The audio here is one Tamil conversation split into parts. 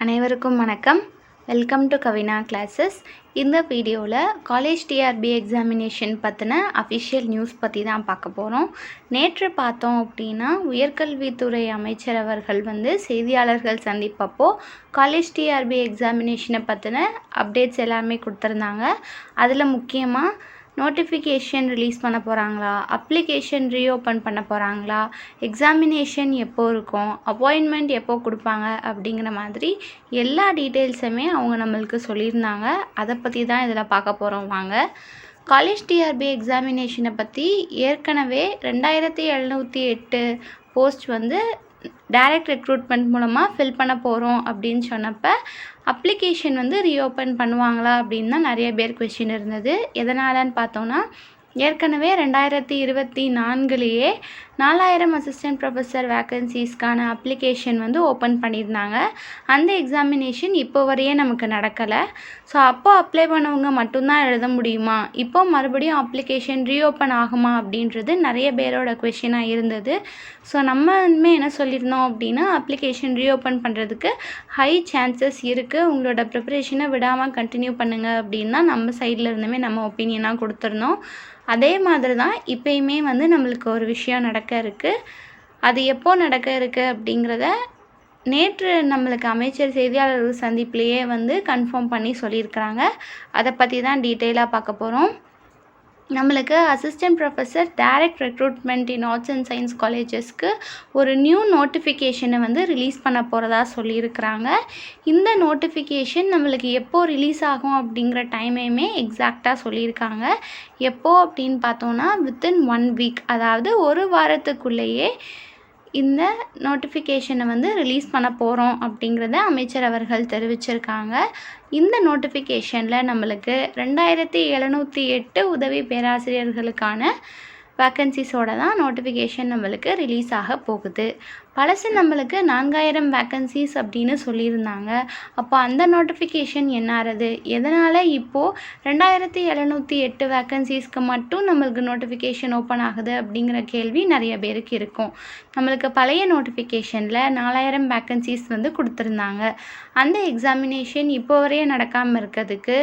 அனைவருக்கும் வணக்கம். Welcome to Kavina classes. இந்த வீடியோவில் காலேஜ் டிஆர்பி எக்ஸாமினேஷன் பற்றின அஃபிஷியல் நியூஸ் பற்றி தான் பார்க்க போகிறோம். நேற்று பார்த்தோம் அப்படின்னா உயர்கல்வித்துறை அமைச்சர் அவர்கள் செய்தியாளர்கள் சந்திப்பப்போ காலேஜ் டிஆர்பி எக்ஸாமினேஷனை பற்றின அப்டேட்ஸ் எல்லாமே கொடுத்துருந்தாங்க. அதில் முக்கியமாக நோட்டிஃபிகேஷன் ரிலீஸ் பண்ண போகிறாங்களா, அப்ளிகேஷன் ரீஓப்பன் பண்ண போகிறாங்களா, எக்ஸாமினேஷன் எப்போ இருக்கும், அப்பாயின்மெண்ட் எப்போ கொடுப்பாங்க அப்படிங்கிற மாதிரி எல்லா டீட்டெயில்ஸுமே அவங்க நம்மளுக்கு சொல்லியிருந்தாங்க. அதை பற்றி தான் இதில் பார்க்க போகிறோம். வாங்க. காலேஜ் டிஆர்பி எக்ஸாமினேஷனை பற்றி ஏற்கனவே 2708 போஸ்ட் டைரக்ட் ரெக்ரூட்மெண்ட் மூலமாக ஃபில் பண்ண போகிறோம் அப்படின்னு சொன்னப்போ அப்ளிகேஷன் ரீஓப்பன் பண்ணுவாங்களா அப்படின்னு தான் நிறைய பேர் கொஸ்டின் இருந்தது. எதனாலன்னு பார்த்தோன்னா, ஏற்கனவே 2024 4000 அசிஸ்டன்ட் ப்ரொஃபஸர் வேக்கன்சிஸ்க்கான அப்ளிகேஷன் ஓப்பன் பண்ணியிருந்தாங்க. அந்த எக்ஸாமினேஷன் இப்போ வரையே நமக்கு நடக்கலை. ஸோ அப்போ அப்ளை பண்ணவங்க மட்டும்தான் எழுத முடியுமா, இப்போ மறுபடியும் அப்ளிகேஷன் ரீஓப்பன் ஆகுமா அப்படின்றது நிறைய பேரோட கொஷினாக இருந்தது. ஸோ நம்ம என்ன சொல்லியிருந்தோம் அப்படின்னா, அப்ளிகேஷன் ரீஓப்பன் பண்ணுறதுக்கு ஹை சான்சஸ் இருக்குது, உங்களோட ப்ரிப்பரேஷனை விடாமல் கண்டினியூ பண்ணுங்கள் அப்படின்னு தான் நம்ம சைடில் இருந்துமே நம்ம ஒப்பீனியனாக கொடுத்துருந்தோம். அதே மாதிரி தான் இப்போயுமே நம்மளுக்கு ஒரு விஷயம் நடக்க இருக்குது. அது எப்போ நடக்க இருக்குது அப்படிங்கிறத நேற்று நம்மளுக்கு அமைச்சர் செய்தியாளர்கள் சந்திப்புலேயே கன்ஃபார்ம் பண்ணி சொல்லியிருக்கிறாங்க. அதை பற்றி தான் டீட்டெயிலாக பார்க்க போகிறோம். நம்மளுக்கு assistant professor direct recruitment in arts and science காலேஜஸ்க்கு ஒரு நியூ நோட்டிஃபிகேஷனை ரிலீஸ் பண்ண போகிறதா சொல்லியிருக்கிறாங்க. இந்த நோட்டிஃபிகேஷன் நம்மளுக்கு எப்போ ரிலீஸ் ஆகும் அப்படிங்கிற டைமையுமே எக்ஸாக்டாக சொல்லியிருக்காங்க. எப்போ அப்படின்னு பார்த்தோன்னா வித்தின் 1 வீக், அதாவது ஒரு வாரத்துக்குள்ளேயே இந்த நோட்டிஃபிகேஷனை ரிலீஸ் பண்ண போகிறோம் அப்படிங்கிறத அமைச்சர் அவர்கள் தெரிவிச்சிருக்காங்க. இந்த நோட்டிஃபிகேஷனில் நம்மளுக்கு 2708 உதவி பேராசிரியர்களுக்கான வேக்கன்சிஸோடு தான் நோட்டிஃபிகேஷன் நம்மளுக்கு ரிலீஸ் ஆக போகுது. பழசு நம்மளுக்கு 4000 வேக்கன்சிஸ் அப்படின்னு சொல்லியிருந்தாங்க. அப்போ அந்த நோட்டிஃபிகேஷன் என்னாகிறது, எதனால் இப்போது 2708 வேக்கன்சிஸ்க்கு மட்டும் நம்மளுக்கு நோட்டிஃபிகேஷன் ஓப்பன் ஆகுது அப்படிங்கிற கேள்வி நிறைய பேருக்கு இருக்கும். நம்மளுக்கு பழைய நோட்டிஃபிகேஷனில் 4000 வேக்கன்சிஸ் கொடுத்துருந்தாங்க. அந்த எக்ஸாமினேஷன் இப்போ வரையே நடக்காமல் இருக்கிறதுக்கு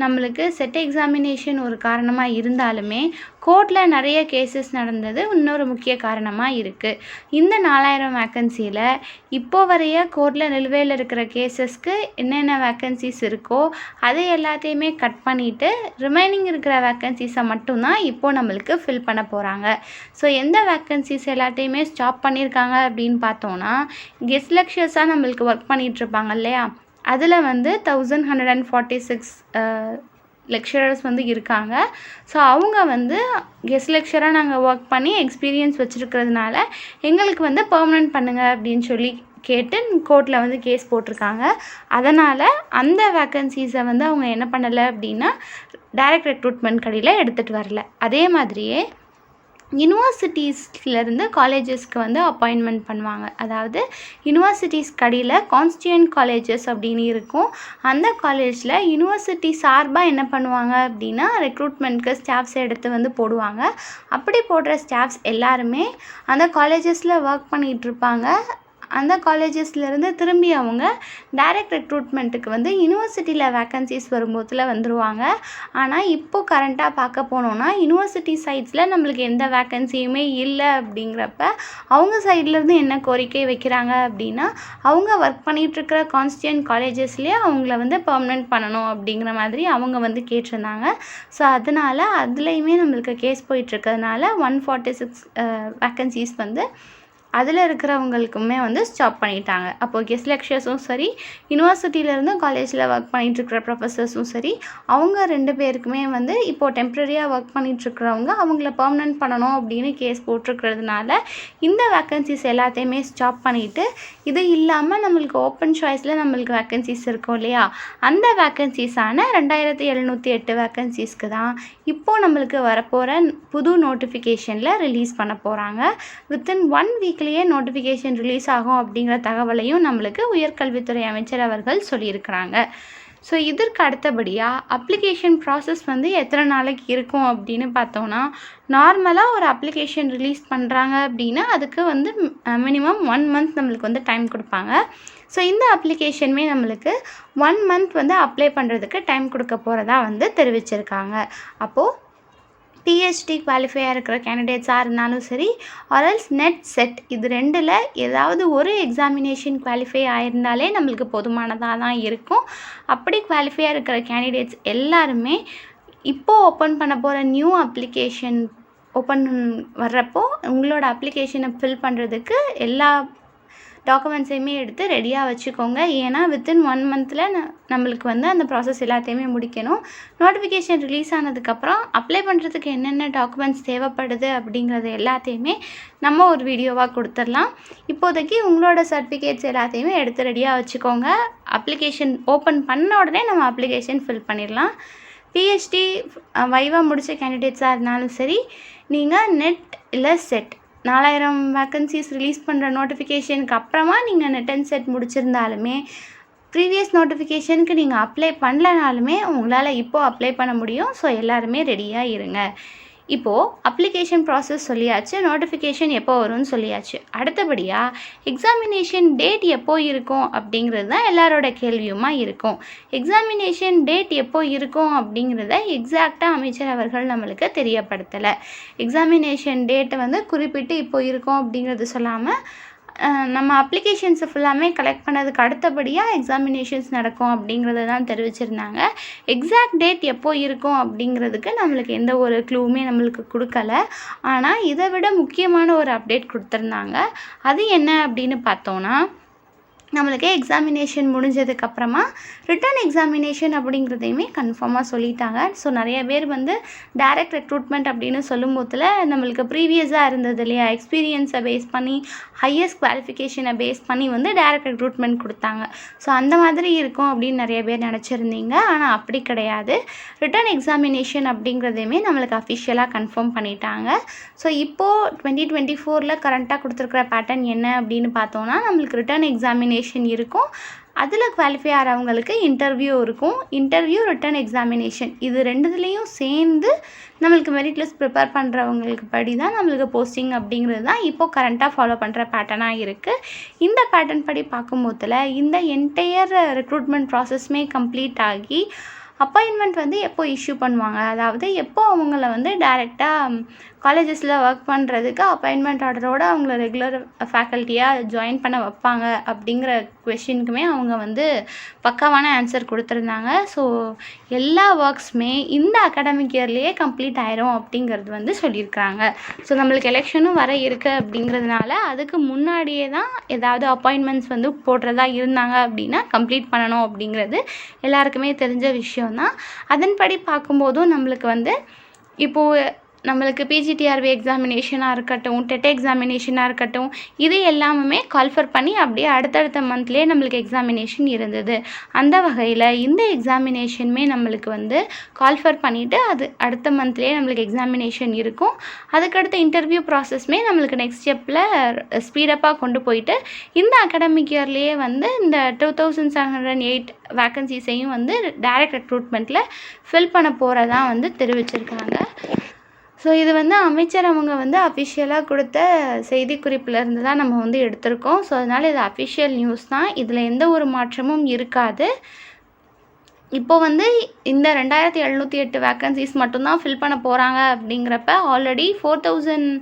நம்மளுக்கு செட் எக்ஸாமினேஷன் ஒரு காரணமாக இருந்தாலுமே கோர்ட்டில் நிறைய கேசஸ் நடந்தது இன்னொரு முக்கிய காரணமாக இருக்குது. இந்த 4000 வேக்கன்சியில் இப்போ வரைய கோர்ட்டில் நிலுவையில் இருக்கிற கேசஸ்க்கு என்னென்ன வேக்கன்சிஸ் இருக்கோ அதை எல்லாத்தையுமே கட் பண்ணிவிட்டு ரிமைனிங் இருக்கிற வேக்கன்சிஸை மட்டும்தான் இப்போது நம்மளுக்கு ஃபில் பண்ண போகிறாங்க. ஸோ எந்த வேக்கன்சிஸ் எல்லாத்தையுமே ஸ்டாப் பண்ணியிருக்காங்க அப்படின்னு பார்த்தோன்னா, கெஸ்ட் லெக்சர்ஸாக நம்மளுக்கு ஒர்க் பண்ணிகிட்ருப்பாங்க இல்லையா, அதில் 1146 லெக்சரர்ஸ் இருக்காங்க. ஸோ அவங்க கெஸ்ட் லெக்சராக நாங்கள் ஒர்க் பண்ணி எக்ஸ்பீரியன்ஸ் வச்சுருக்கிறதுனால எங்களுக்கு பெர்மனன்ட் பண்ணுங்கள் அப்படின்னு சொல்லி கேட்டு கோர்ட்டில் கேஸ் போட்டிருக்காங்க. அதனால் அந்த வேக்கன்சிஸை அவங்க என்ன பண்ணலை அப்படின்னா டைரக்ட் ரெக்ரூட்மெண்ட் கடையில் எடுத்துகிட்டு வரல. அதே மாதிரியே யூனிவர்சிட்டிஸ்லேருந்து காலேஜஸ்க்கு அப்பாயின்மெண்ட் பண்ணுவாங்க. அதாவது யூனிவர்சிட்டிஸ் கடையில் கான்ஸ்டியூயன்ட் காலேஜஸ் அப்படின்னு இருக்கும். அந்த காலேஜில் யூனிவர்சிட்டி சார்பாக என்ன பண்ணுவாங்க அப்படின்னா ரெக்ரூட்மெண்ட்க்கு ஸ்டாஃப்ஸ் எடுத்து போடுவாங்க. அப்படி போடுற ஸ்டாஃப்ஸ் எல்லாருமே அந்த காலேஜஸில் ஒர்க் பண்ணிகிட்ருப்பாங்க. அந்த காலேஜஸ்லேருந்து திரும்பி அவங்க டைரக்ட் ரெக்ரூட்மெண்ட்டுக்கு யூனிவர்சிட்டியில் வேக்கன்சிஸ் வரும்போதில் வந்துடுவாங்க. ஆனால் இப்போது கரண்ட்டாக பார்க்க போனோன்னா யூனிவர்சிட்டி சைட்ஸில் நம்மளுக்கு எந்த வேக்கன்சியுமே இல்லை. அப்படிங்கிறப்ப அவங்க சைட்லேருந்து என்ன கோரிக்கை வைக்கிறாங்க அப்படின்னா, அவங்க ஒர்க் பண்ணிகிட்ருக்கிற கான்ஸ்டியூயன்ட் காலேஜஸ்லேயே அவங்கள பெர்மனன்ட் பண்ணணும் அப்படிங்கிற மாதிரி அவங்க கேட்டிருந்தாங்க. ஸோ அதனால் அதுலேயுமே நம்மளுக்கு கேஸ் போயிட்டுருக்கிறதுனால 146 வேக்கன்சிஸ் அதில் இருக்கிறவங்களுக்குமே ஸ்டாப் பண்ணிட்டாங்க. அப்போது கெஸ்ட் லெக்சர்ஸும் சரி, யூனிவர்சிட்டியிலேருந்து காலேஜில் ஒர்க் பண்ணிகிட்ருக்கிற ப்ரொஃபஸர்ஸும் சரி, அவங்க 2 பேருக்குமே இப்போது டெம்ப்ரரியாக ஒர்க் பண்ணிகிட்ருக்கிறவங்க அவங்கள பெர்மனன்ட் பண்ணணும் அப்படின்னு கேஸ் போட்டிருக்கிறதுனால இந்த வேக்கன்சிஸ் எல்லாத்தையுமே ஸ்டாப் பண்ணிவிட்டு, இது இல்லாமல் நம்மளுக்கு ஓப்பன் சாய்ஸில் நம்மளுக்கு வேக்கன்சிஸ் இருக்கும் இல்லையா, அந்த வேக்கன்சிஸான 2708 வேக்கன்சிஸ்க்கு தான் இப்போது நம்மளுக்கு வரப்போகிற புது நோட்டிஃபிகேஷனில் ரிலீஸ் பண்ண போகிறாங்க. வித்தின் 1 வீக் நோட்டிஃபிகேஷன் ரிலீஸ் ஆகும் அப்படிங்கிற தகவலையும் நம்மளுக்கு உயர்கல்வித்துறை அமைச்சர் அவர்கள் சொல்லியிருக்கிறாங்க. ஸோ இதற்கு அடுத்தபடியாக அப்ளிகேஷன் ப்ராசஸ் எத்தனை நாளைக்கு இருக்கும் அப்படின்னு பார்த்தோன்னா, நார்மலாக ஒரு அப்ளிகேஷன் ரிலீஸ் பண்ணுறாங்க அப்படின்னா அதுக்கு மினிமம் 1 மந்த் நம்மளுக்கு டைம் கொடுப்பாங்க. ஸோ இந்த அப்ளிகேஷனுமே நம்மளுக்கு 1 மந்த் வந்து அப்ளை பண்ணுறதுக்கு டைம் கொடுக்க போகிறதா வந்து தெரிவிச்சிருக்காங்க. அப்போது பிஹெச்டி குவாலிஃபையாக இருக்கிற கேண்டிடேட்ஸாக இருந்தாலும் சரி, ஆர்எல்ஸ் நெட் செட் இது 2ல் ஏதாவது ஒரு எக்ஸாமினேஷன் குவாலிஃபை ஆயிருந்தாலே நம்மளுக்கு போதுமானதாக தான் இருக்கும். அப்படி குவாலிஃபையாக இருக்கிற கேண்டிடேட்ஸ் எல்லாருமே இப்போது ஓப்பன் பண்ண போகிற நியூ அப்ளிகேஷன் ஓப்பன் வர்றப்போ உங்களோட அப்ளிகேஷனை ஃபில் பண்ணுறதுக்கு எல்லா டாக்குமெண்ட்ஸையுமே எடுத்து ரெடியாக வச்சுக்கோங்க. ஏன்னா வித்தின் 1 மந்தில் நம்மளுக்கு வந்து அந்த ப்ராசஸ் எல்லாத்தையுமே முடிக்கணும். நோட்டிஃபிகேஷன் ரிலீஸ் ஆனதுக்கப்புறம் அப்ளை பண்ணுறதுக்கு என்னென்ன டாக்குமெண்ட்ஸ் தேவைப்படுது அப்படிங்கிறது எல்லாத்தையுமே நம்ம ஒரு வீடியோவாக கொடுத்துடலாம். இப்போதைக்கு உங்களோட சர்டிஃபிகேட்ஸ் எல்லாத்தையுமே எடுத்து ரெடியாக வச்சுக்கோங்க. அப்ளிகேஷன் ஓப்பன் பண்ண உடனே நம்ம அப்ளிகேஷன் ஃபில் பண்ணிடலாம். பிஹெச்டி வைவா முடித்த கேண்டிடேட்ஸாக இருந்தாலும் சரி, நீங்கள் நெட் இல்லை செட் 4000 வேக்கன்சிஸ் ரிலீஸ் பண்ணுற நோட்டிஃபிகேஷனுக்கு அப்புறமா நீங்கள் நெட் அண்ட் செட் முடிச்சிருந்தாலுமே, ப்ரீவியஸ் நோட்டிஃபிகேஷனுக்கு நீங்கள் அப்ளை பண்ணலனாலுமே உங்களால் இப்போது அப்ளை பண்ண முடியும். ஸோ எல்லாருமே ரெடியாக இருங்க. இப்போது அப்ளிகேஷன் ப்ராசஸ் சொல்லியாச்சு, நோட்டிஃபிகேஷன் எப்போ வரும்னு சொல்லியாச்சு. அடுத்தபடியாக எக்ஸாமினேஷன் டேட் எப்போ இருக்கும் அப்படிங்கிறது தான் எல்லாரோட கேள்வியுமா இருக்கும். எக்ஸாமினேஷன் டேட் எப்போ இருக்கும் அப்படிங்கிறத எக்ஸாக்டாக அமைச்சர் அவர்கள் நம்மளுக்கு தெரியப்படுத்தலை. எக்ஸாமினேஷன் டேட்டை வந்து குறிப்பிட்டு இப்போ இருக்கும் அப்படிங்கிறது சொல்லாமல் நம்ம அப்ளிகேஷன்ஸை ஃபுல்லாமே கலெக்ட் பண்ணதுக்கு அடுத்தபடியாக எக்ஸாமினேஷன்ஸ் நடக்கும் அப்படிங்கிறத தான் தெரிவிச்சிருந்தாங்க. எக்ஸாக்ட் டேட் எப்போ இருக்கும் அப்படிங்கிறதுக்கு நம்மளுக்கு எந்த ஒரு க்ளூவுமே நம்மளுக்கு கொடுக்கல. ஆனால் இதை விட முக்கியமான ஒரு அப்டேட் கொடுத்துருந்தாங்க. அது என்ன அப்படின்னு பார்த்தோன்னா, நம்மளுக்கு எக்ஸாமினேஷன் முடிஞ்சதுக்கப்புறமா ரிட்டன் எக்ஸாமினேஷன் அப்படிங்கிறதையுமே கன்ஃபார்மாக சொல்லிட்டாங்க. ஸோ நிறைய பேர் வந்து டைரக்ட் ரெக்ரூட்மெண்ட் அப்படின்னு சொல்லும்போதில் நம்மளுக்கு ப்ரீவியஸாக இருந்தது இல்லையா, எக்ஸ்பீரியன்ஸை பேஸ் பண்ணி ஹையஸ்ட் குவாலிஃபிகேஷனை பேஸ் பண்ணி வந்து டைரக்ட் ரெக்ரூட்மெண்ட் கொடுத்தாங்க. ஸோ அந்த மாதிரி இருக்கும் அப்படின்னு நிறைய பேர் நினச்சிருந்தீங்க. ஆனால் அப்படி கிடையாது. ரிட்டன் எக்ஸாமினேஷன் அப்படிங்கிறதையுமே நம்மளுக்கு அஃபிஷியலாக கன்ஃபார்ம் பண்ணிட்டாங்க. ஸோ இப்போது 2024 கரண்ட்டாக கொடுத்துருக்குற பேட்டர்ன் என்ன அப்படின்னு பார்த்தோன்னா, நம்மளுக்கு ரிட்டன் எக்ஸாமினேஷன் இருக்கும். அதில் குவாலிஃபை ஆகிறவங்களுக்கு இன்டர்வியூ இருக்கும். இன்டர்வியூ, ரிட்டன் எக்ஸாமினேஷன் இது 2துலேயும் சேர்ந்து நம்மளுக்கு மெரிட் லிஸ்ட் ப்ரிப்பேர் பண்ணுறவங்களுக்கு படி தான் நம்மளுக்கு போஸ்டிங் அப்படிங்கிறது தான் இப்போது கரண்ட்டாக ஃபாலோ பண்ணுற பேட்டர்னாக இருக்குது. இந்த பேட்டர்ன் படி பார்க்கும்போதில் இந்த என்டையர் ரெக்ரூட்மெண்ட் ப்ராசஸ்மே கம்ப்ளீட் ஆகி அப்பாயின்மெண்ட் வந்து எப்போ இஷ்யூ பண்ணுவாங்க, அதாவது எப்போ அவங்கள வந்து டைரெக்டாக காலேஜஸில் ஒர்க் பண்ணுறதுக்கு அப்பாயின்மெண்ட் ஆர்டரோடு அவங்கள ரெகுலர் ஃபேக்கல்ட்டியாக ஜாயின் பண்ண வைப்பாங்க அப்படிங்கிற கொஷினுக்குமே அவங்க வந்து பக்காவான ஆன்சர் கொடுத்துருந்தாங்க. ஸோ எல்லா ஒர்க்ஸுமே இந்த அகாடமிக் இயர்லேயே கம்ப்ளீட் ஆயிரும் அப்படிங்கிறது வந்து சொல்லியிருக்கிறாங்க. ஸோ நம்மளுக்கு எலெக்ஷனும் வர இருக்குது அப்படிங்கிறதுனால அதுக்கு முன்னாடியே தான் ஏதாவது அப்பாயின்மெண்ட்ஸ் வந்து போடுறதா இருந்தாங்க அப்படின்னா கம்ப்ளீட் பண்ணணும் அப்படிங்கிறது எல்லாருக்குமே தெரிஞ்ச விஷயம்தான். அதன்படி பார்க்கும்போதும் நம்மளுக்கு வந்து இப்போது நம்மளுக்கு பிஜிடிஆர்பி எக்ஸாமினேஷனாக இருக்கட்டும், டெட் எக்ஸாமினேஷனாக இருக்கட்டும், இது எல்லாமே கால்ஃபர் பண்ணி அப்படியே அடுத்தடுத்த மந்த்லேயே நம்மளுக்கு எக்ஸாமினேஷன் இருந்தது. அந்த வகையில் இந்த எக்ஸாமினேஷனுமே நம்மளுக்கு வந்து கால்ஃபர் பண்ணிவிட்டு அது அடுத்த மந்த்லேயே நம்மளுக்கு எக்ஸாமினேஷன் இருக்கும். அதுக்கடுத்த இன்டர்வியூ ப்ராசஸ்மே நம்மளுக்கு நெக்ஸ்ட் ஸ்டெப்பில் ஸ்பீடப்பாக கொண்டு போயிட்டு இந்த அகாடமிக் இயர்லேயே வந்து இந்த 2708 வேக்கன்சிஸையும் வந்து டைரக்ட் ரெக்ரூட்மெண்ட்டில் ஃபில் பண்ண போகிறதா வந்து தெரிவிச்சிருக்காங்க. ஸோ இது வந்து அமைச்சர் அவங்க வந்து அஃபிஷியலாக கொடுத்த செய்திக்குறிப்பிலேருந்து தான் நம்ம வந்து எடுத்திருக்கோம். ஸோ அதனால் இது அஃபிஷியல் நியூஸ் தான், இதில் எந்த ஒரு மாற்றமும் இருக்காது. இப்போ வந்து இந்த 2708 வேக்கன்சிஸ் மட்டும்தான் ஃபில் பண்ண போகிறாங்க அப்படிங்கிறப்ப ஆல்ரெடி 4000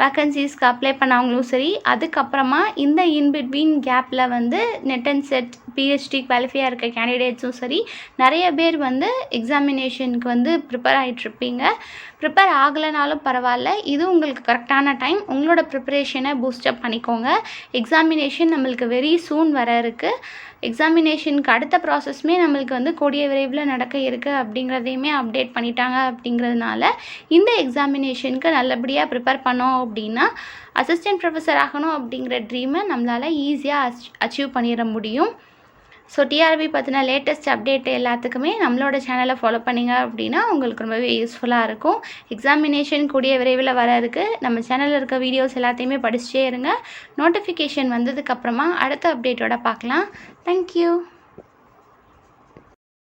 வேக்கன்சிஸ்க்கு அப்ளை பண்ணவங்களும் சரி, அதுக்கப்புறமா இந்த இன்பிட்வீன் கேப்பில் வந்து நெட் அண்ட் செட் பிஹெச்டி குவாலிஃபையாக இருக்க கேண்டிடேட்ஸும் சரி, நிறைய பேர் வந்து எக்ஸாமினேஷனுக்கு வந்து ப்ரிப்பேர் ஆகிட்ருப்பீங்க. ப்ரிப்பேர் ஆகலைனாலும் பரவாயில்ல, இது உங்களுக்கு கரெக்டான டைம். உங்களோட ப்ரிப்பரேஷனை பூஸ்டப் பண்ணிக்கோங்க. எக்ஸாமினேஷன் நம்மளுக்கு வெரி சூன் வர இருக்குது. எக்ஸாமினேஷனுக்கு அடுத்த ப்ராசஸ்மே நம்மளுக்கு வந்து கூடிய விரைவில் நடக்க இருக்குது அப்படிங்கிறதையுமே அப்டேட் பண்ணிட்டாங்க. அப்படிங்கிறதுனால இந்த எக்ஸாமினேஷனுக்கு நல்லபடியாக ப்ரிப்பேர் பண்ணோம் அப்படின்னா அசிஸ்டன்ட் ப்ரொஃபஸர் ஆகணும் அப்படிங்கிற ட்ரீமை நம்மளால் ஈஸியாக அச்சீவ் பண்ணிட முடியும். ஸோ டிஆர்பி பற்றின லேட்டஸ்ட் அப்டேட் எல்லாத்துக்குமே நம்மளோட சேனலை ஃபாலோ பண்ணிங்க அப்படின்னா உங்களுக்கு ரொம்பவே யூஸ்ஃபுல்லாக இருக்கும். எக்ஸாமினேஷன் கூடிய விரைவில் வர இருக்குது. நம்ம சேனலில் இருக்க வீடியோஸ் எல்லாத்தையுமே படிச்சுட்டே இருங்க. நோட்டிஃபிகேஷன் வந்ததுக்கப்புறமா அடுத்த அப்டேட்டோட பார்க்கலாம். தேங்க்யூ.